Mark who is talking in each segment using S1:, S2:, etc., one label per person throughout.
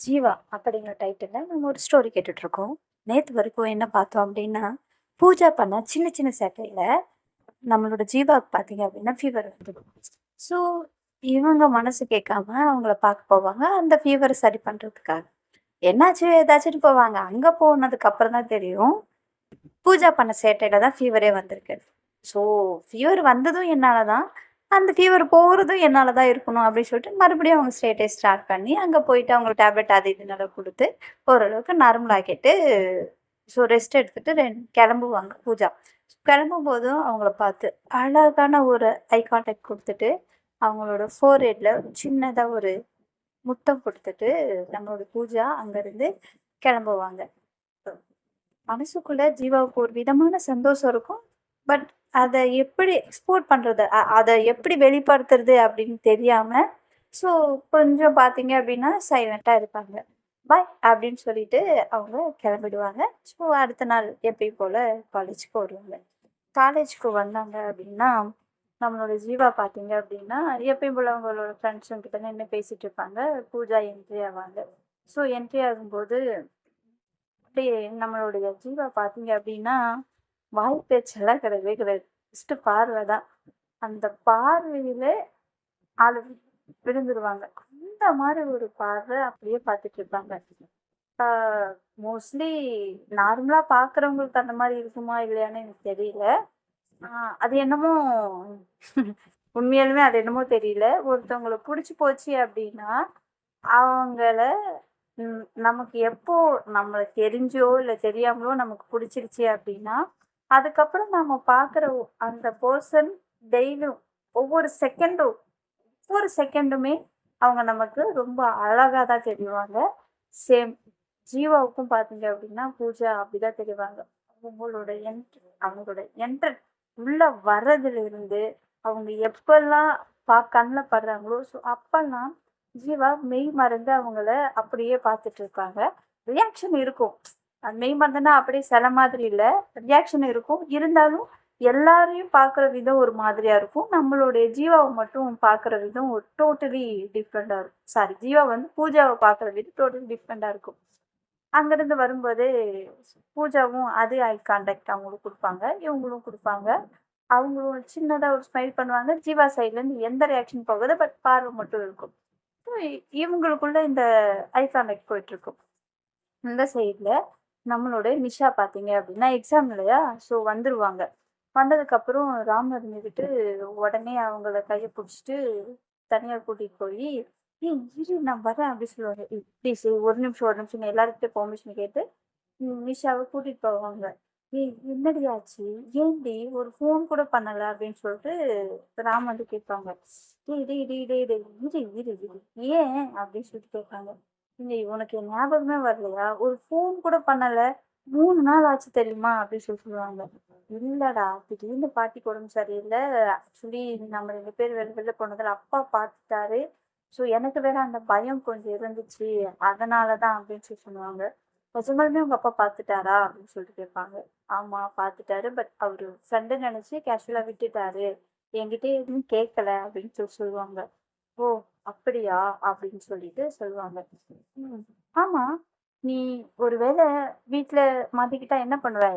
S1: ஜீவா அப்படிங்கிற டைட்டிலில் நம்ம ஒரு ஸ்டோரி கேட்டுட்ருக்கோம். நேற்று வரைக்கும் என்ன பார்த்தோம் அப்படின்னா, பூஜா பண்ண சின்ன சின்ன சேட்டையில் நம்மளோட ஜீவாவுக்கு பார்த்தீங்க அப்படின்னா ஃபீவர் வந்துடும். ஸோ இவங்க மனசு கேட்காம அவங்கள பார்க்க போவாங்க, அந்த ஃபீவரை சரி பண்ணுறதுக்காக. என்னாச்சு ஏதாச்சுன்னு போவாங்க. அங்கே போனதுக்கு அப்புறம் தான் தெரியும், பூஜா பண்ண சேட்டையில் தான் ஃபீவரே வந்திருக்கு. ஸோ ஃபீவர் வந்ததும் என்னால் தான், அந்த ஃபீவர் போகிறதும் என்னால் தான் இருக்கணும் அப்படின்னு சொல்லிட்டு மறுபடியும் அவங்க ஸ்டேட்டை ஸ்டார்ட் பண்ணி அங்கே போயிட்டு அவங்களுக்கு டேப்லெட் அது இதுன்னு கொடுத்து ஓரளவுக்கு நார்மல் ஆக்கிட்டு ஸோ ரெஸ்ட் எடுத்துட்டு கிளம்புவாங்க பூஜா. கிளம்பும்போதும் அவங்கள பார்த்து அழகான ஒரு ஐ கான்டாக்ட் கொடுத்துட்டு அவங்களோட ஃபோர்ஹெட்ல சின்னதாக ஒரு முத்தம் கொடுத்துட்டு நம்மளோட பூஜா அங்கேருந்து கிளம்புவாங்க. மனசுக்குள்ள ஜீவாவுக்கு ஒரு விதமான சந்தோஷம் இருக்கும். பட் அதை எப்படி எக்ஸ்போர்ட் பண்ணுறது, அதை எப்படி வெளிப்படுத்துறது அப்படின்னு தெரியாமல் ஸோ கொஞ்சம் பார்த்தீங்க அப்படின்னா சைலண்ட்டாக இருப்பாங்க. பாய் அப்படின்னு சொல்லிட்டு அவங்க கிளம்பிடுவாங்க. ஸோ அடுத்த நாள் எப்பயும் போல் காலேஜுக்கு வருவாங்க. காலேஜுக்கு வந்தாங்க அப்படின்னா நம்மளோட ஜீவா பார்த்தீங்க அப்படின்னா எப்பயும் போல் அவங்களோட ஃப்ரெண்ட்ஸுங்கிட்ட நின்று பேசிகிட்டு இருப்பாங்க. பூஜா என்ட்ரி ஆவாங்க. ஸோ என்ட்ரி ஆகும்போது அப்படியே நம்மளுடைய ஜீவா பார்த்தீங்க அப்படின்னா வாய் பேச்செல்லாம் கிடையவே கிடையாது. ஃபஸ்ட்டு பார்வை தான். அந்த பார்வையில ஆளு விழுந்துருவாங்க. அந்த மாதிரி ஒரு பார்வை அப்படியே பார்த்துட்டு இருப்பாங்க. மோஸ்ட்லி நார்மலா பார்க்குறவங்களுக்கு அந்த மாதிரி இருக்குமா இல்லையான்னு எனக்கு தெரியல. அது என்னமோ உண்மையாலுமே அது என்னமோ தெரியல. ஒருத்தவங்கள பிடிச்சி போச்சு அப்படின்னா அவங்கள நமக்கு எப்போ நம்மளை தெரிஞ்சோ இல்லை தெரியாமலோ நமக்கு பிடிச்சிருச்சு அப்படின்னா அதுக்கப்புறம் நம்ம பார்க்குற அந்த பர்சன் டெய்லியும் ஒவ்வொரு செகண்டுமே அவங்க நமக்கு ரொம்ப அழகாக தான் தெரிவாங்க. சேம் ஜீவாவுக்கும் பார்த்தீங்க அப்படின்னா பூஜா அப்படிதான் தெரிவாங்க. அவங்களோட என்ட்ரன் உள்ள வர்றதுலேருந்து அவங்க எப்பெல்லாம் கண்ணில் படுறாங்களோ ஸோ அப்பெல்லாம் ஜீவா மெய் மறந்து அவங்கள அப்படியே பார்த்துட்டு இருப்பாங்க. ரியாக்ஷன் இருக்கும். அது மெய் மறந்துன்னா அப்படியே சில மாதிரி இல்லை, ரியாக்ஷன் இருக்கும். இருந்தாலும் எல்லாரையும் பார்க்குற விதம் ஒரு மாதிரியா இருக்கும். நம்மளுடைய ஜீவாவை மட்டும் பார்க்குற விதம் ஒரு டோட்டலி டிஃப்ரெண்டாக இருக்கும். சாரி, ஜீவா வந்து பூஜாவை பார்க்குற விதம் டோட்டலி டிஃப்ரெண்டாக இருக்கும். அங்கேருந்து வரும்போது பூஜாவும் அதே ஐ கான்டாக்ட் அவங்களும் கொடுப்பாங்க, இவங்களும் கொடுப்பாங்க. அவங்களும் சின்னதாக ஒரு ஸ்மைல் பண்ணுவாங்க. ஜீவா சைட்லேருந்து எந்த ரியாக்ஷன் போகாது, பட் பார்வை மட்டும் இருக்கும். இவங்களுக்குள்ள இந்த ஐ கான்டாக்ட் போயிட்டுருக்கும். இந்த சைடில் நம்மளோட நிஷா பார்த்தீங்க அப்படின்னா எக்ஸாம் இல்லையா, ஸோ வந்துடுவாங்க. வந்ததுக்கப்புறம் ராமர் விட்டு உடனே அவங்கள கையை பிடிச்சிட்டு தனியாக கூட்டிகிட்டு போய் இரு நான் வரேன் அப்படி சொல்லுவாங்க. ப்ளீஸ் ஒரு நிமிஷம் எல்லாருக்கிட்ட பெர்மிஷன் கேட்டு நிஷாவை கூட்டிகிட்டு போவாங்க. என்னடி ஆச்சு, ஏன்டி ஒரு ஃபோன் கூட பண்ணலை அப்படின்னு சொல்லிட்டு ராம் வந்து கேட்பாங்க. ஏன் அப்படின்னு சொல்லிட்டு கேட்பாங்க. இல்லை உனக்கு ஞாபகமே வரலையா, ஒரு ஃபோன் கூட பண்ணலை, 3 நாள் ஆச்சு தெரியுமா அப்படின்னு சொல்லுவாங்க. இல்லடா திடீர்னு பாட்டிக்கு உடம்பு சரியில்லை, ஆக்சுவலி நம்ம 2 பேர் வெளில போனதில் அப்பா பார்த்துட்டாரு. ஸோ எனக்கு வேற அந்த பயம் கொஞ்சம் இருந்துச்சு, அதனாலதான் அப்படின்னு சொல்லுவாங்க. நிஜமாலுமே உங்க அப்பா பார்த்துட்டாரா அப்படின்னு சொல்லிட்டு கேட்பாங்க. ஆமா பார்த்துட்டாரு, பட் அவரு ஃப்ரெண்டு நினைச்சு கேஷுவலா விட்டுட்டாரு, என்கிட்ட எதுவும் கேட்கல அப்படின்னு சொல்லுவாங்க. ஓ அப்படியா அப்படின்னு சொல்லிட்டு சொல்லுவாங்க. ஆமா, நீ ஒருவேளை வீட்டுல மாட்டிக்கிட்டா என்ன பண்ணுவ,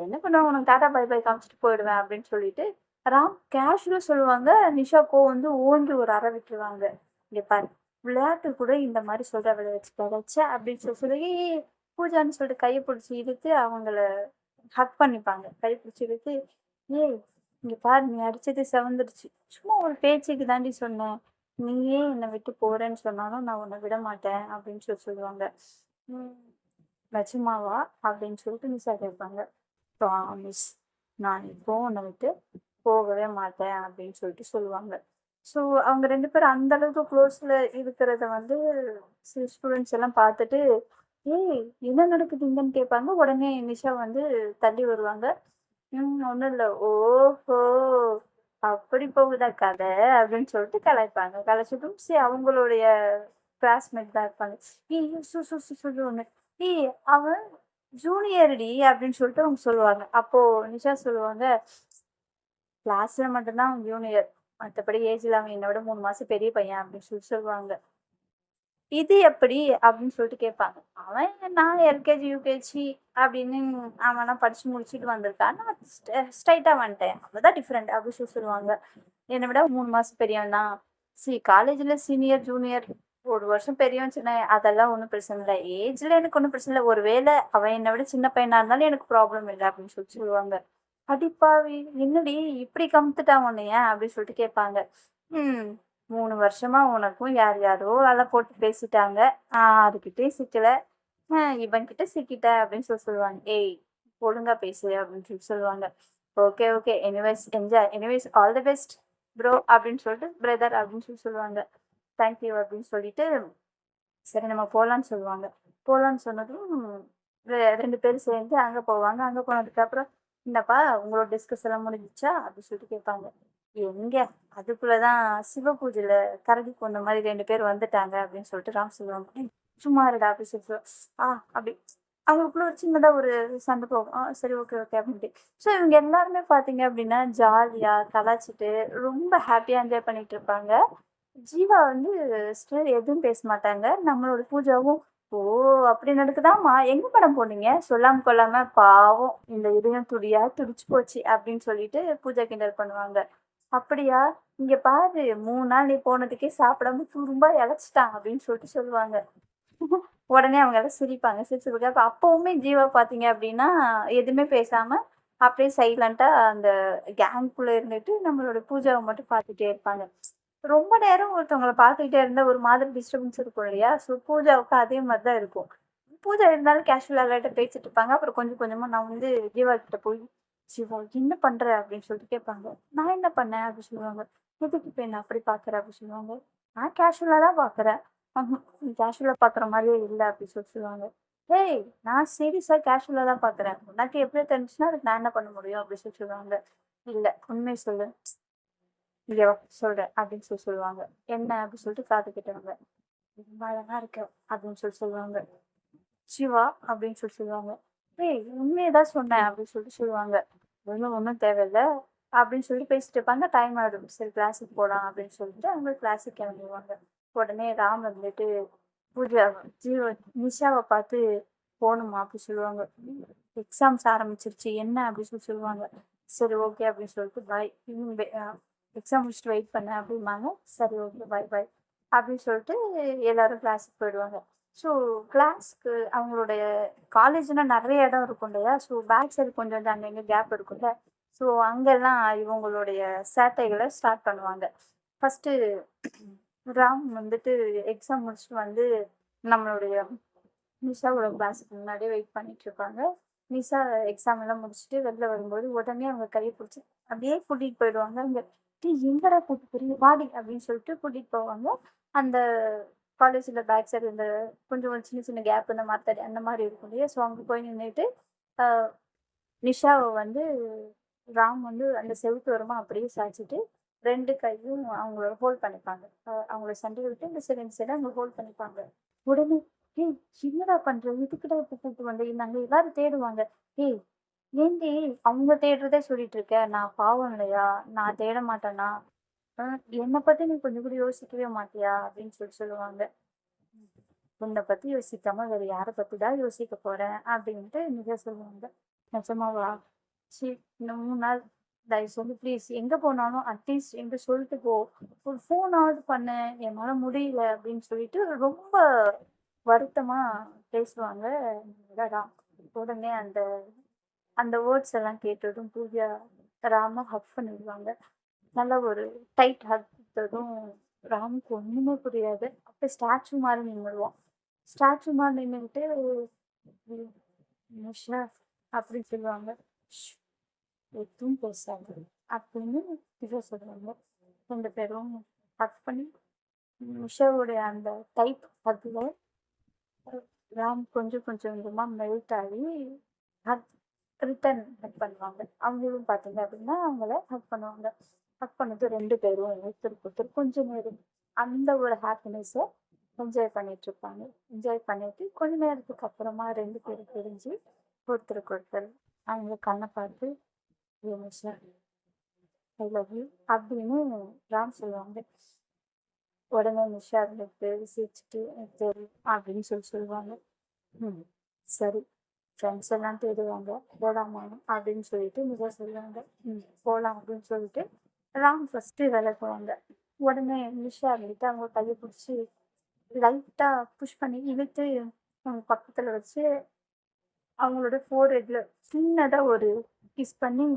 S1: உனக்கு டாடா பை பை காமிச்சிட்டு போயிடுவேன் அப்படின்னு சொல்லிட்டு ராம் கேஷுவலா சொல்லுவாங்க. நிஷா வந்து ஓங்கி ஒரு அறை விட்டுருவாங்க. இங்க பாரு, விளையாட்டு கூட இந்த மாதிரி சொல்ற விளையாச்சு அப்படின்னு சொல்லி பூஜான்னு சொல்லிட்டு கையை பிடிச்சி இழுத்து அவங்கள ஹக் பண்ணிப்பாங்க. கை பிடிச்சி இழுத்து, ஏய் இங்க பாரு, நீ அடிச்சது செவந்துடுச்சு, சும்மா ஒரு பேச்சுக்கு தாண்டி சொன்னேன், நீயே என்னை விட்டு போறேன்னு சொன்னாலும் நான் உன்னை விட மாட்டேன் அப்படின்னு சொல்லுவாங்க. நிஜமாவா அப்படின்னு சொல்லிட்டு நிஷா கேட்பாங்க. ப்ராமிஸ், நான் இப்போ உன்னை விட்டு போகவே மாட்டேன் அப்படின்னு சொல்லிட்டு சொல்லுவாங்க. ஸோ அவங்க 2 பேரும் அந்த அளவுக்கு க்ளோஸில் இருக்கிறத வந்து சில ஸ்டூடெண்ட்ஸ் எல்லாம் பார்த்துட்டு ஏய் என்ன நடக்குதுங்கன்னு கேட்பாங்க. உடனே நிஷா வந்து தள்ளி வருவாங்க. ஒன்றும் இல்லை, ஓஹோ அப்படி போகுதா கதை அப்படின்னு சொல்லிட்டு கலாய்ப்பாங்க. கலாய்ச்சிட்டும் சரி அவங்களுடைய கிளாஸ்மேட் தான் இருப்பாங்க. ஒன்று ஏய் அவன் ஜூனியர்டி அப்படின்னு சொல்லிட்டு அவங்க சொல்லுவாங்க. அப்போ நிஷா சொல்லுவாங்க, கிளாஸ்ல மட்டும்தான் அவன் ஜூனியர், மற்றபடி ஏஜ்ல அவன் என்னை விட 3 மாசம் பெரிய பையன் அப்படின்னு சொல்லுவாங்க. இது எப்படி அப்படின்னு சொல்லிட்டு கேட்பாங்க. அவன் நான் எல்கேஜி, யூகேஜி அப்படின்னு அவன்லாம் படிச்சு முடிச்சுட்டு வந்திருக்கான். நான் ஸ்ட்ரைட்டா வந்துட்டேன். அவ்வளோதான் டிஃப்ரெண்ட் அப்படின்னு சொல்லுவாங்க. என்னை விட 3 மாசம் பெரியவன் தான். காலேஜ்ல சீனியர், ஜூனியர் 1 வருஷம் பெரியவன், சின்ன அதெல்லாம் ஒண்ணும் பிரச்சனை இல்ல. ஏஜ்ல எனக்கு ஒண்ணும் பிரச்சனை இல்ல. ஒருவேளை அவன் என்னை விட சின்ன பையனா இருந்தாலும் எனக்கு ப்ராப்ளம் இல்ல அப்படின்னு சொல்லுவாங்க. அடிப்பாவி! என்னடி இப்படி கமுத்துட்டான் உன்னைய? அப்படின்னு சொல்லிட்டு கேட்பாங்க. ம். 3 வருஷமா உனக்கும் யார் யாரோ அல போட்டு பேசிட்டாங்க. யாருகிட்டயும் சிக்கல. இவன்கிட்ட சிக்கிட்ட அப்படின்னு சொல்லுவாங்க. ஏய்! ஒழுங்கா பேசு அப்படின்னு சொல்லுவாங்க. Okay, okay. Anyways enjoy. Anyways all the best bro அப்படின்னு சொல்லிட்டு பிரதர் அப்படின்னு சொல்லுவாங்க. தேங்க் யூ அப்படின்னு சொல்லிட்டு, சரி நம்ம போலான்னு சொல்லுவாங்க. போலான்னு சொன்னதும் 2 பேரும் சேர்ந்து அங்க போவாங்க. அங்க போனதுக்கப்புறம், "என்னப்பா உங்களோட டிஸ்கஸ் எல்லாம் முடிஞ்சுச்சா?" அப்படின்னு சொல்லிட்டு கேட்பாங்க. எங்க அதுக்குள்ள தான் சிவ பூஜையில கரடி கொண்ட மாரி 2 பேர் வந்துட்டாங்க அப்படின்னு சொல்லிட்டு ராம் சொல்லுவாங்க. "ஏய் சும்மா இருடா" அப்படி சொல்லுவா. அப்படி அவங்களுக்குள்ள ஒரு சின்னதா ஒரு சண்டை போகும். சரி ஓகே, ஓகே அப்படின்ட்டு. ஸோ இவங்க எல்லாருமே பார்த்தீங்க அப்படின்னா, ஜாலியா கலாய்ச்சிட்டு ரொம்ப ஹாப்பியா என்ஜாய் பண்ணிட்டு இருப்பாங்க. ஜீவா வந்து ஸ்டில் எதுவும் பேச மாட்டாங்க. நம்மளோட பூஜாவும், "ஓ! அப்படி நடக்குதாம்மா, எங்க மேடம் போனீங்க? சொல்லாம கொள்ளாம பாவம் இந்த இதயம் துடியா துடிச்சு போச்சு" அப்படின்னு சொல்லிட்டு பூஜா கிண்டல் பண்ணுவாங்க. "அப்படியா? இங்க பாரு 3 நாள் நீ போனதுக்கே சாப்பிடாம துரும்பா இளைச்சிட்டான்" அப்படின்னு சொல்லிட்டு சொல்லுவாங்க. உடனே அவங்க எல்லாம் சிரிப்பாங்க. சிரிச்சதுக்கு அப்பவுமே ஜீவா பார்த்தீங்க அப்படின்னா, எதுவுமே பேசாம அப்படியே சைலன்ட்டா அந்த கேங்குக்குள்ள இருந்துட்டு நம்மளோட பூஜாவ மட்டும் பார்த்துட்டே இருப்பாங்க. ரொம்ப நேரம் ஒருத்தவங்கள பார்த்துக்கிட்டே இருந்தா ஒரு மாதிரி டிஸ்டர்பன்ஸ் இருக்கும் இல்லையா? ஸோ பூஜாவுக்கு அதே மாரி தான் இருக்கும். பூஜா இருந்தாலும் கேஷுவலா லைட்டா பேசிட்டு இருப்பாங்க. அப்புறம் கொஞ்சம் கொஞ்சமா நான் வந்து ஜீவா கிட்ட போய், "ஜீவா என்ன பண்ற?" அப்படின்னு சொல்லிட்டு கேட்பாங்க. "நான் என்ன பண்ணேன்?" அப்படின்னு சொல்லுவாங்க. "எதுக்கு இப்ப என்ன அப்படி பார்க்குற?" அப்படின்னு சொல்லுவாங்க. "நான் கேஷுவலா தான் பார்க்குறேன்." நீ கேஷுவலா பார்க்குற மாரியே இல்ல" அப்படின்னு சொல்லுவாங்க. "ஏய்! நான் சீரியஸா கேஷுவலா தான் பார்க்குறேன். உனக்கு எப்படி தெரிஞ்சுச்சுன்னா அதுக்கு நான் என்ன பண்ண முடியும்?" அப்படின்னு சொல்லுவாங்க. "இல்ல உண்மைய சொல்லு." இங்க வா சொல்றேன் அப்படின்னு சொல்லுவாங்க. என்ன அப்படின்னு சொல்லிட்டு காது கேட்டவங்க. ரொம்ப அழகா இருக்க அப்படின்னு சொல்லுவாங்க. சிவா அப்படின்னு சொல்லுவாங்க. ஏய் உண்மையதான் சொன்னேன் அப்படின்னு சொல்லுவாங்க. ஒன்றும் ஒன்றும் தேவையில்ல அப்படின்னு சொல்லி பேசிட்டு இருப்பாங்க. டைம் ஆயிடும். சரி கிளாஸுக்கு போலாம் அப்படின்னு சொல்லிட்டு அவங்க கிளாஸுக்கு கிளம்பிடுவாங்க. உடனே ராம் வந்துட்டு பூஜா ஜீவ நிஷாவை பார்த்து போகணுமா அப்படி சொல்லுவாங்க. எக்ஸாம்ஸ் ஆரம்பிச்சிருச்சு என்ன அப்படின்னு சொல்லுவாங்க. சரி ஓகே அப்படின்னு சொல்லிட்டு பாய் எக்ஸாம் முடிச்சுட்டு வெயிட் பண்ண அப்படிம்பாங்க. சரி ஓகே பாய் பாய் அப்படின்னு சொல்லிட்டு எல்லாரும் கிளாஸுக்கு போயிடுவாங்க. ஸோ கிளாஸ்க்கு அவங்களுடைய காலேஜ்னா நிறைய இடம் இருக்கும் இல்லையா? ஸோ பேக் சைடு கொஞ்சம் அங்கங்க கேப் இருக்கும்ல. ஸோ அங்கெல்லாம் இவங்களுடைய சேட்டைகளை ஸ்டார்ட் பண்ணுவாங்க. ஃபர்ஸ்ட்டு ராம் வந்துட்டு எக்ஸாம் முடிச்சுட்டு வந்து நம்மளுடைய நிஷாவோட கிளாஸுக்கு முன்னாடியே வெயிட் பண்ணிட்டு இருப்பாங்க. நிஷா எக்ஸாம் எல்லாம் முடிச்சுட்டு வெளில வரும்போது உடனே அவங்க கையை பிடிச்சி அப்படியே கூட்டிட்டு போயிடுவாங்க. அங்க "டேய் எங்கடா கூட்டு போறீங்க? வாடி" அப்படின்னு சொல்லிட்டு கூட்டிட்டு போவாங்க. அந்த காலேஜ்ல பேக் சைடு இந்த கொஞ்சம் கொஞ்சம் சின்ன சின்ன கேப் இந்த மாதிரி அந்த மாதிரி இருக்கும் இல்லையா? ஸோ அங்க போய் நின்னுட்டு ஆஹ் நிஷாவ வந்து ராம் வந்து அந்த செவுத்து ஓரமா அப்படியே சாய்ச்சிட்டு 2 கையும் அவங்கள ஹோல்ட் பண்ணிப்பாங்க. அவங்கள சண்டைய விட்டு இந்த சைடு அவங்க ஹோல்ட் பண்ணிப்பாங்க. உடனே, "ஏய் என்னடா பண்ற? எதுக்குடா இப்ப கூட்டு வந்த?" நாங்க எல்லாரும் தேடுவாங்க. "ஏய் ஏன்டி அவங்க தேடுறதே சொல்லிட்டு இருக்க? நான் பாவம் இல்லையா? நான் தேட மாட்டேனா? அ என்ன பத்தி நீ கொஞ்சம் கூட யோசிக்கவே மாட்டியா?" அப்படின்னு சொல்லுவாங்க. உன்னை பத்தி யோசிக்காம வேற யாரை பத்தி தான் யோசிக்க போறேன் அப்படின்ட்டு நிஜா சொல்லுவாங்க. நிஜமாவா? சரி இன்னும் 3 நாள் தயவு செஞ்சு ப்ளீஸ் எங்க போனாலும் அட்லீஸ்ட் என்கிட்ட சொல்லிட்டு போ. ஒரு ஃபோனாவது பண்ணு. என்னால முடியல அப்படின்னு சொல்லிட்டு ரொம்ப வருத்தமா பேசுவாங்க. ராம். உடனே அந்த அந்த வேர்ட்ஸ் எல்லாம் கேட்டதும் பூஜா ராம ஹக் பண்ணிடுவாங்க. நல்ல ஒரு டைட் ஹக் கொடுத்ததும் ராமுக்கு ஒண்ணுமே புரியாது. அப்படியே ஸ்டாச்சு மாதிரி நின்றுடுவான். ஸ்டாச்சு மாதிரி நின்றுக்கிட்டு நிஷா அப்படின்னு சொல்லுவாங்க. "ஷ், எதுவும் பேசாது அப்படின்னு இவ சொல்லுவாங்க. 2 பேரும் ஹக் பண்ணி நிஷாவுடைய அந்த டைப் அதுல ராம் கொஞ்சம் கொஞ்சம் கொஞ்சமா மெல்ட் ஆகி ஹக் ரிட்டர்ன் ஹக் பண்ணுவாங்க. அவங்களும் பார்த்தீங்க அப்படின்னா அவங்கள ஹக் பண்ணுவாங்க. ஹக் பண்ணது 2 பேரும் ஒருத்தருக்கு ஒருத்தர் கொஞ்சம் நேரம் அந்த ஒரு ஹாப்பினஸ்ஸை என்ஜாய் பண்ணிட்டு இருப்பாங்க. என்ஜாய் பண்ணிட்டு கொஞ்ச நேரத்துக்கு அப்புறமா 2 பேரும் பிரிஞ்சு ஒருத்தருக்கு ஒருத்தர் அவங்க கண்ணை பார்த்து "ஏ நிஷா, ஐ லவ் யூ" அப்படின்னு ராம் சொல்லுவாங்க. உடனே நிஷா இருந்துட்டு சிரிச்சுட்டு சரி அப்படின்னு சொல்லுவாங்க. ம். சரி. ஃப்ரெண்ட்ஸ் எல்லாம் தேடுவாங்க. போலாமா? அப்படின்னு சொல்லிட்டு நிஷா சொல்லுவாங்க. போலாம் அப்படின்னு சொல்லிட்டு ராம் ஃபர்ஸ்ட்டு விலகுவாங்க. உடனே நிஷா இருந்துட்டு அவங்க கைய பிடிச்சு லைட்டா புஷ் பண்ணி இழுத்து அவங்க பக்கத்துல வச்சு அவங்களோட ஃபோர்ஹெட்ல சின்னதா ஒரு கிஸ் பண்ணி,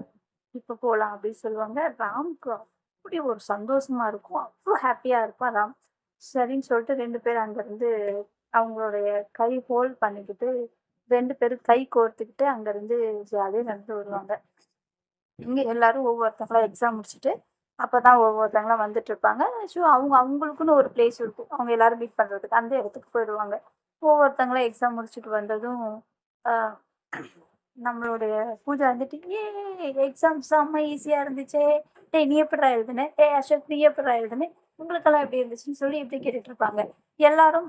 S1: "இப்ப போலாம்" அப்படின்னு சொல்லுவாங்க. ராம்க்கு அப்படி ஒரு சந்தோஷமா இருக்கும். அவ்ளோ ஹேப்பியா இருப்பான் ராம். சரின்னு சொல்லிட்டு 2 பேரும் அங்கருந்து அவங்களுடைய கை ஹோல்ட் பண்ணிக்கிட்டு 2 பேரும் கை கோர்த்துக்கிட்டு அங்கருந்து ஜாலியா நடந்து வருவாங்க. இங்க எல்லாரும் ஒவ்வொருத்தங்களா எக்ஸாம் முடிச்சுட்டு, அப்பதான் ஒவ்வொருத்தங்களா வந்துட்டுருப்பாங்க. ஸோ அவங்க அவங்களுக்குன்னு ஒரு பிளேஸ் இருக்கும். அவங்க எல்லாரும் மீட் பண்றதுக்கு. அந்த இடத்துக்கு போயிடுவாங்க. ஒவ்வொருத்தங்களா எக்ஸாம் முடிச்சுட்டு வந்ததும், அ நம்மளுடைய பூஜா வந்துட்டு, எக்ஸாம் செம்ம ஈஸியா இருந்துச்சே! டேய் நீ எப்புட்றா எழுதுன? டேய் அசோக் நீ எப்புட்றா எழுதுன? உங்களுக்கெல்லாம் எப்படி இருந்துச்சுன்னு சொல்லி இப்படி கேட்டுட்டு இருப்பாங்க. எல்லாரும்,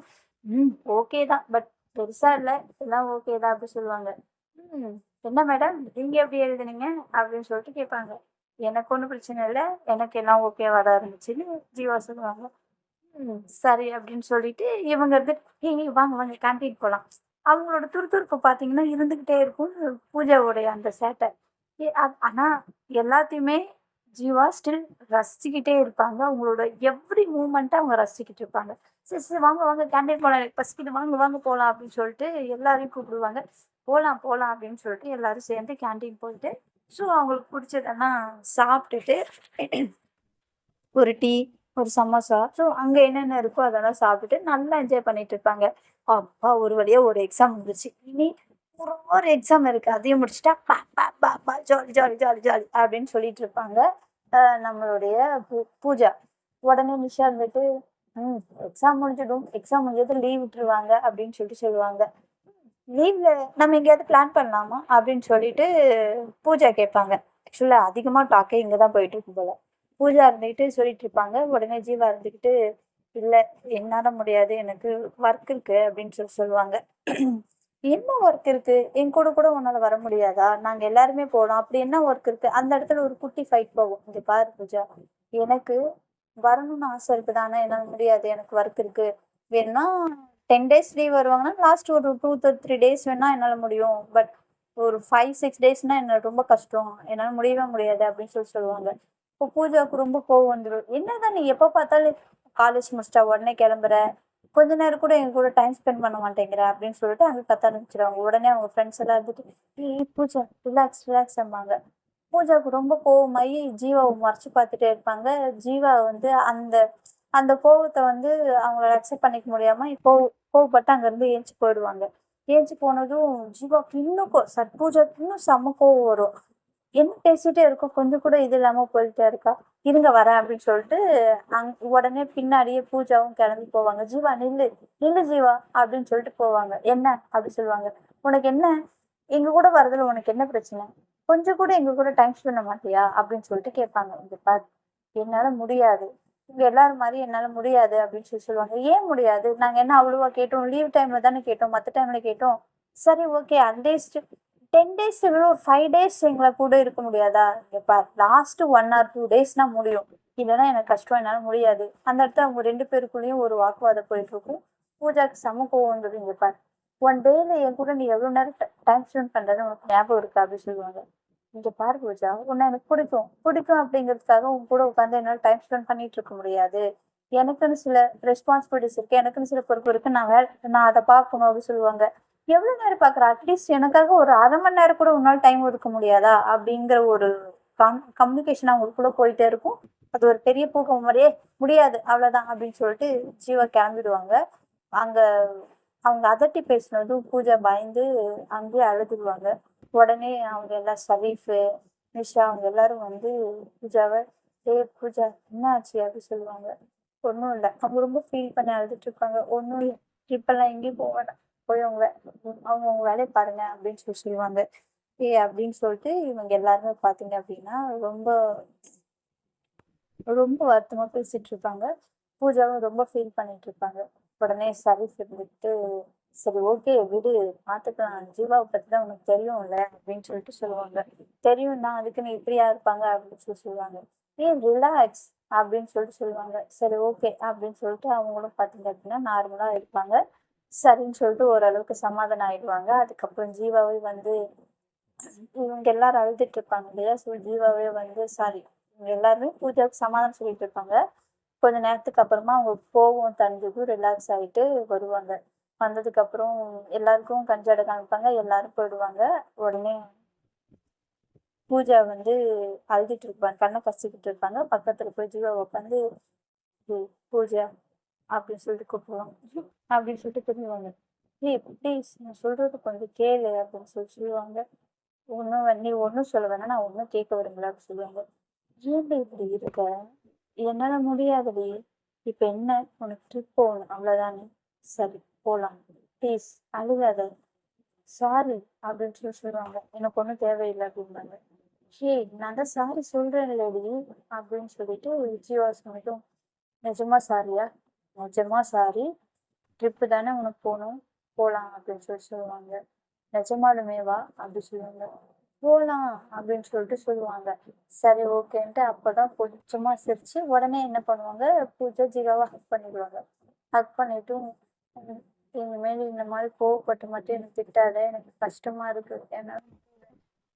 S1: ஓகே தான். பட் பெருசா இல்ல. எல்லாம் ஓகே தான்" அப்படி சொல்லுவாங்க. ம். "என்ன மேடம் நீங்க எப்படி எழுதுனீங்க?" அப்படின்னு சொல்லிட்டு கேட்பாங்க. "எனக்கு ஒண்ணும் பிரச்சனை இல்ல. எனக்கு எல்லாம் ஓகேவா தான் இருந்துச்சுன்னு" ஜீவா சொல்லுவாங்க. சரி அப்படின்னு சொல்லிட்டு இவங்க இருந்துட்டு, "ஏய் வாங்க வாங்க கேன்டீன் போலாம்." அவங்களோட துருதுருப்பு பார்த்தீங்கன்னா இருந்துகிட்டே இருக்கும். பூஜாவோடைய அந்த சேட்டை. ஆனா எல்லாத்தையுமே ஜீவா ஸ்டில் ரசிச்சுக்கிட்டே இருப்பாங்க. அவங்களோட எவ்ரி மூவ்மெண்ட்ட அவங்க ரசிச்சுக்கிட்டு இருப்பாங்க. "சரி, சரி வாங்க வாங்க கேன்டீன் போலாம். எனக்கு பசிக்குது. வாங்க வாங்க போலாம்." அப்படின்னு சொல்லிட்டு எல்லாரையும் கூப்பிடுவாங்க. "போலாம் போலாம்." அப்படின்னு சொல்லிட்டு எல்லாரும் சேர்ந்து கேன்டீன் போயிட்டு, ஸோ அவங்களுக்கு பிடிச்சதெல்லாம் சாப்பிட்டுட்டு ஒரு டீ, ஒரு சமோசா. ஸோ அங்க என்னென்ன இருக்கோ அதெல்லாம் சாப்பிட்டுட்டு நல்லா என்ஜாய் பண்ணிட்டு இருப்பாங்க. அப்பா! ஒரு வழியா ஒரு எக்ஸாம் முடிஞ்சுச்சு. இனி ஒரு எக்ஸாம் இருக்கு. அதையும் முடிச்சுட்டா அப்பா! ஜாலி, ஜாலி, ஜாலி, ஜாலி அப்படின்னு சொல்லிட்டு இருப்பாங்க. நம்மளுடைய பூஜா. உடனே நிஷா இருந்துட்டு, ம் எக்ஸாம் முடிஞ்சிடும். எக்ஸாம் முடிஞ்சதும் லீவ் விட்டுருவாங்க அப்படின்னு சொல்லிட்டு சொல்லுவாங்க. லீவ்ல நம்ம எங்கேயாவது பிளான் பண்ணலாமா? அப்படின்னு சொல்லிட்டு பூஜா கேட்பாங்க. ஆக்சுவலா அதிகமா டாக்கே இங்க தான் போயிட்டு இருக்கும் போல. பூஜா இருந்துகிட்டு சொல்லிட்டு இருப்பாங்க. உடனே ஜீவா இருந்துகிட்டு, "இல்ல என்னால முடியாது. எனக்கு ஒர்க் இருக்கு" அப்படின்னு சொல்லுவாங்க. "என்ன ஒர்க் இருக்கு? என் கூட கூட உன்னால வர முடியாதா? நாங்க எல்லாருமே போலாம். அப்படி என்ன ஒர்க் இருக்கு?" அந்த இடத்துல ஒரு குட்டி ஃபைட் போகும். "இங்க பாரு பூஜா, எனக்கு வரணும்னு ஆசை இருக்குது. ஆனா என்னால முடியாது. எனக்கு ஒர்க் இருக்கு. வேணும்னா 10 டேஸ் லீவ் வருவாங்கன்னா, லாஸ்ட் ஒரு 2 3 டேஸ் வேணா என்னால முடியும். பட் ஒரு 5, 6 டேஸ்னா என்னால ரொம்ப கஷ்டம். என்னால முடியவே முடியாது" அப்படின்னு சொல்லுவாங்க. இப்போ பூஜாவுக்கு ரொம்ப கோவம் வந்துரும். "என்னதான் நீ எப்ப பார்த்தாலும் காலேஜ் முடிச்சிட்டா உடனே கிளம்புற. கொஞ்ச நேரம் கூட எங்க கூட டைம் ஸ்பெண்ட் பண்ண மாட்டேங்கிற" அப்படின்னு சொல்லிட்டு அங்க கத்த ஆரம்பிச்சுருவாங்க. உடனே அவங்க ஃப்ரெண்ட்ஸ் எல்லாம் இருந்துட்டு, "ஏய் பூஜா ரிலாக்ஸ் ரிலாக்ஸ்" அம்பாங்க. பூஜாவுக்கு ரொம்ப கோவமாயி ஜீவாவ மொறச்சு பார்த்துட்டே இருப்பாங்க. ஜீவா வந்து அந்த அந்த கோவத்த வந்து அவங்களால அக்செப்ட் பண்ணிக்க முடியாம இப்போ கோவப்பட்டு அங்கருந்து எந்திச்சு போயிடுவாங்க. எந்திச்சு போனதும் ஜீவாவுக்கு இன்னும் பூஜாவுக்கு இன்னும் செம்ம கோவம் வரும். என்ன பேசிட்டே இருக்கோம், கொஞ்சம் கூட இது இல்லாம போயிட்டே இருக்கா. "இருங்க வரேன்" அப்படின்னு சொல்லிட்டு உடனே பின்னாடியே பூஜாவும் கிளம்பி போவாங்க. "ஜீவா நில்லு, நில்லு ஜீவா" அப்படின்னு சொல்லிட்டு போவாங்க. "என்ன?" அப்படி சொல்லுவாங்க. "உனக்கு என்ன? எங்க கூட வர்றதுல உனக்கு என்ன பிரச்சனை? கொஞ்சம் கூட எங்க கூட டைம் ஸ்பெண்ட் பண்ண மாட்டியா?" அப்படின்னு சொல்லிட்டு கேட்பாங்க. "இங்க பாரு, என்னால முடியாது. இங்க எல்லாரும் மாரி என்னால முடியாது" அப்படின்னு சொல்லுவாங்க. "ஏன் முடியாது? நாங்க என்ன அவ்வளவா கேட்டோம்? லீவ் டைம்ல தானே கேட்டோம். மத்த டைம்ல கேட்டோம். சரி ஓகே அட்லீஸ்ட் 10 டேஸ் விட ஒரு 5 டேஸ் எங்கள கூட இருக்க முடியாதா? இங்க பார் லாஸ்ட் 1 ஆர் 2 டேஸ்னா முடியும். இல்லன்னா எனக்கு கஷ்டம். என்னால முடியாது." அந்த இடத்துல அவங்க 2 பேருக்குள்ளேயும் ஒரு வாக்குவாதம் போயிட்டு இருக்கும். பூஜாக்கு செம கோவம் வந்தது. "இங்க பார், ஒன் டேல என் கூட நீ எவ்வளவு நேரம் டைம் ஸ்பெண்ட் பண்றன்னு உனக்கு ஞாபகம் இருக்கா?" அப்படின்னு சொல்லுவாங்க. "இங்க பாரு பூஜா, உன்னை எனக்கு பிடிக்கும். பிடிக்கும் அப்படிங்கிறதுக்காக உன் கூட உட்காந்து என்னால டைம் ஸ்பெண்ட் பண்ணிட்டு இருக்க முடியாது. எனக்குன்னு சில ரெஸ்பான்சிபிலிட்டிஸ் இருக்கு. எனக்குன்னு சில பொறுப்பு இருக்கு. நான் அதை பார்க்கணும்" அப்படின்னு சொல்லுவாங்க. "எவ்வளவு நேரம் பார்க்குற? அட்லீஸ்ட் எனக்காக ஒரு 1/2 மணி நேரம் கூட உன்னால டைம் ஒதுக்க முடியாதா?" அப்படிங்கிற ஒரு கம்யூனிகேஷன் அவங்களுக்குள்ள போயிட்டே இருக்கும். அது ஒரு பெரிய பூகம் மாதிரியே, "முடியாது அவ்வளவுதான்" அப்படின்னு சொல்லிட்டு ஜீவா கிளம்பிடுவாங்க. அங்க அவங்க அதட்டி பேசினதும் பூஜா பயந்து அங்கேயே அழுதுருவாங்க. உடனே அவங்க எல்லாம் சலீஃபு, நிஷா அவங்க எல்லாரும் வந்து பூஜாவை, "ஏய் பூஜா என்ன ஆச்சு?" அப்படி சொல்லுவாங்க. "ஒன்றும் இல்லை." அவங்க ரொம்ப ஃபீல் பண்ணி அழுதுட்டு இருப்பாங்க. "ஒன்றும் இல்லை, ட்ரிப்பெல்லாம் எங்கேயும் போக வேண்டாம். போய் அவங்க வேலையை பாருங்க" அப்படின்னு சொல்லுவாங்க. அப்படின்னு சொல்லிட்டு இவங்க எல்லாருமே பார்த்தீங்க அப்படின்னா ரொம்ப ரொம்ப வருத்தமா பேசிட்டு இருப்பாங்க. பூஜாவும் ரொம்ப ஃபீல் பண்ணிட்டு இருப்பாங்க. உடனே ஷரீஃப் இருந்துட்டு, "சரி ஓகே விடு, பார்த்துக்கலாம். ஜீவாவை பத்தி தான் உனக்கு தெரியும்ல" அப்படின்னு சொல்லிட்டு சொல்லுவாங்க. "தெரியும் தான், அதுக்கு நீ இப்படியா இருப்பாங்க" அப்படின்னு சொல்லுவாங்க. "ஏன் ரிலாக்ஸ், அப்படின்னு சொல்லிட்டு சொல்லுவாங்க. சரி ஓகே அப்படின்னு சொல்லிட்டு அவங்களும் பார்த்தீங்க அப்படின்னா நார்மலாக இருப்பாங்க. சரின்னு சொல்லிட்டு ஓரளவுக்கு சமாதானம் ஆயிடுவாங்க. அதுக்கப்புறம் ஜீவாவே வந்து இவங்க எல்லாரும் அழுதுட்டு இருப்பாங்க இல்லையா? ஸோ ஜீவாவே வந்து சாரி இவங்க எல்லாருமே பூஜாவுக்கு சமாதானம் சொல்லிட்டு இருப்பாங்க. கொஞ்ச நேரத்துக்கு அப்புறமா அவங்க கோவம் தணிஞ்சதும் ரிலாக்ஸ் ஆகிட்டு வருவாங்க. வந்ததுக்கப்புறம் எல்லாருக்கும் கஞ்சாடை காமிப்பாங்க. எல்லாரும் போயிடுவாங்க. உடனே பூஜா வந்து அழுதுட்டு இருப்பாங்க. கண்ணை கசிக்கிட்டு இருப்பாங்க. பக்கத்துல போய் ஜீவா உட்காந்து பூஜா அப்படின்னு சொல்லிட்டு கூப்பிடுவாங்க. அப்படின்னு சொல்லிட்டு திரும்புவாங்க. ஏய் ப்ளீஸ் நான் சொல்றது கொஞ்சம் கேளு அப்படின்னு சொல்லி சொல்லுவாங்க. நீ ஒன்றும் சொல்ல வேணாம் நான் ஒன்றும் கேட்க விரும்பல அப்படின்னு சொல்லுவாங்க. ஏன்டி இப்படி இருக்க? என்னால முடியாதுடி. இப்ப என்ன உனக்கு ட்ரிப் போகணும் அவ்வளவுதானே? சரி போலாம். ப்ளீஸ் அழுகாத. சாரி அப்படின்னு சொல்லி சொல்லுவாங்க. எனக்கு ஒன்றும் தேவையில்லை அப்படிம்பாங்க. ஏய் நான் தான் சாரி சொல்றேன்லடி அப்படின்னு சொல்லிட்டு ஜீவா மட்டும் நிஜமா சாரியா? நிஜமா சாரி. ட்ரிப்பு தானே உனக்கு போகணும் போலாம் அப்படின்னு சொல்லி சொல்லுவாங்க. நிஜமாலுமேவா அப்படி சொல்லுவாங்க. போலாம் அப்படின்னு சொல்லிட்டு சொல்லுவாங்க. சரி ஓகேன்ட்டு அப்பதான் கொஞ்சமா சிரிச்சு உடனே என்ன பண்ணுவாங்க, பூஜா ஜீவாவை ஹக் பண்ணிடுவாங்க. ஹக் பண்ணிட்டு "உம், இனிமேல் இந்த மாதிரி கோவப்பட்டு மட்டும் எனக்கு திட்டாத, எனக்கு கஷ்டமா இருக்கு. ஏன்னா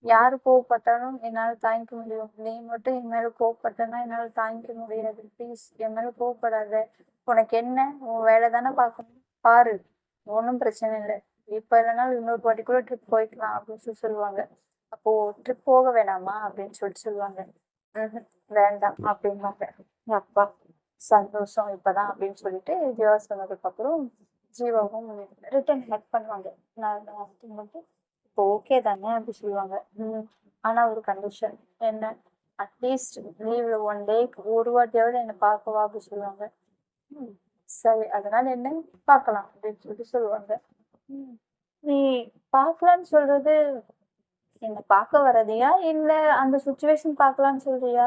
S1: யாரு கோவப்பட்டாலும் என்னால தாங்கிக்க முடியும். நீ மட்டும் என் மேல கோவப்பட்டனா என்னால தாங்கிக்க முடியாது. ப்ளீஸ் என் மேல கோவப்படாத. உனக்கு என்ன? உன் வேலை தானே பார்க்கணும். பாரு. ஒன்றும் பிரச்சனை இல்லை. இப்ப இல்லைனாலும் இன்னொரு வாட்டி கூட ட்ரிப் போய்க்கலாம் அப்படின்னு சொல்லி சொல்லுவாங்க. அப்போ ட்ரிப் போக வேணாமா அப்படின்னு சொல்லிட்டு சொல்லுவாங்க. ம்ஹும் வேண்டாம் அப்படிம்பாங்க. அப்பா சந்தோஷம் இப்பதான் அப்படின்னு சொல்லிட்டு ஜீவா சொன்னதுக்கு அப்புறம் ஜீவாவும் ரிட்டர்ன் ஹெல்ப் பண்ணுவாங்க. நான் மட்டும் இப்போ ஓகே தானே அப்படி சொல்லுவாங்க. ஆனா ஒரு கண்டிஷன். என்ன? அட்லீஸ்ட் லீவ்ல 1 டேக்கு ஒரு வாட்டியாவது என்னை பார்க்கவா அப்படி சொல்லுவாங்க. ம். சரி அதனால என்ன பார்க்கலாம் அப்படின்னு சொல்லிட்டு சொல்லுவாங்க. ம். நீ பார்க்கலான்னு சொல்றது என்ன பார்க்க வர்றதையா இல்ல அந்த சுச்சுவேஷன் பார்க்கலான்னு சொல்றியா?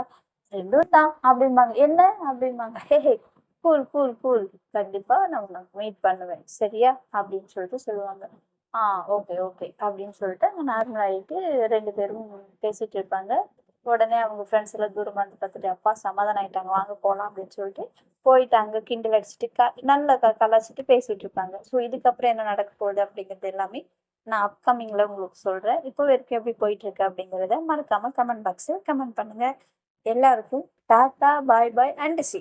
S1: ரெண்டும் தான் அப்படிம்பாங்க. என்ன அப்படிம்பாங்க. ஹே கூல் கூல் கூல். கண்டிப்பா நான் உனக்கு மீட் பண்ணுவேன். சரியா? அப்படின்னு சொல்லிட்டு சொல்லுவாங்க. ஆ ஓகே ஓகே அப்படின்னு சொல்லிட்டு அங்க நார்மல் ஆயிட்டு 2 பேரும் பேசிட்டு இருப்பாங்க. உடனே அவங்க ஃப்ரெண்ட்ஸ் எல்லாம் தூரமா இருந்து பார்த்துட்டு அப்பா சமாதானம் ஆயிட்டாங்க வாங்க போலாம் அப்படின்னு சொல்லிட்டு போயிட்டாங்க. கிண்டல் அடிச்சுட்டு நல்லா கலாச்சிட்டு பேசிட்டு இருப்பாங்க. ஸோ இதுக்கப்புறம் என்ன நடக்க போகுது அப்படிங்கிறது எல்லாமே நான் அப்கமிங்ல உங்களுக்கு சொல்றேன். இப்போ வரைக்கும் எப்படி போயிட்டு இருக்கு அப்படிங்கிறத மறக்காம கமெண்ட் பாக்ஸ்ல கமெண்ட் பண்ணுங்க. எல்லாருக்கும் tata bye bye and C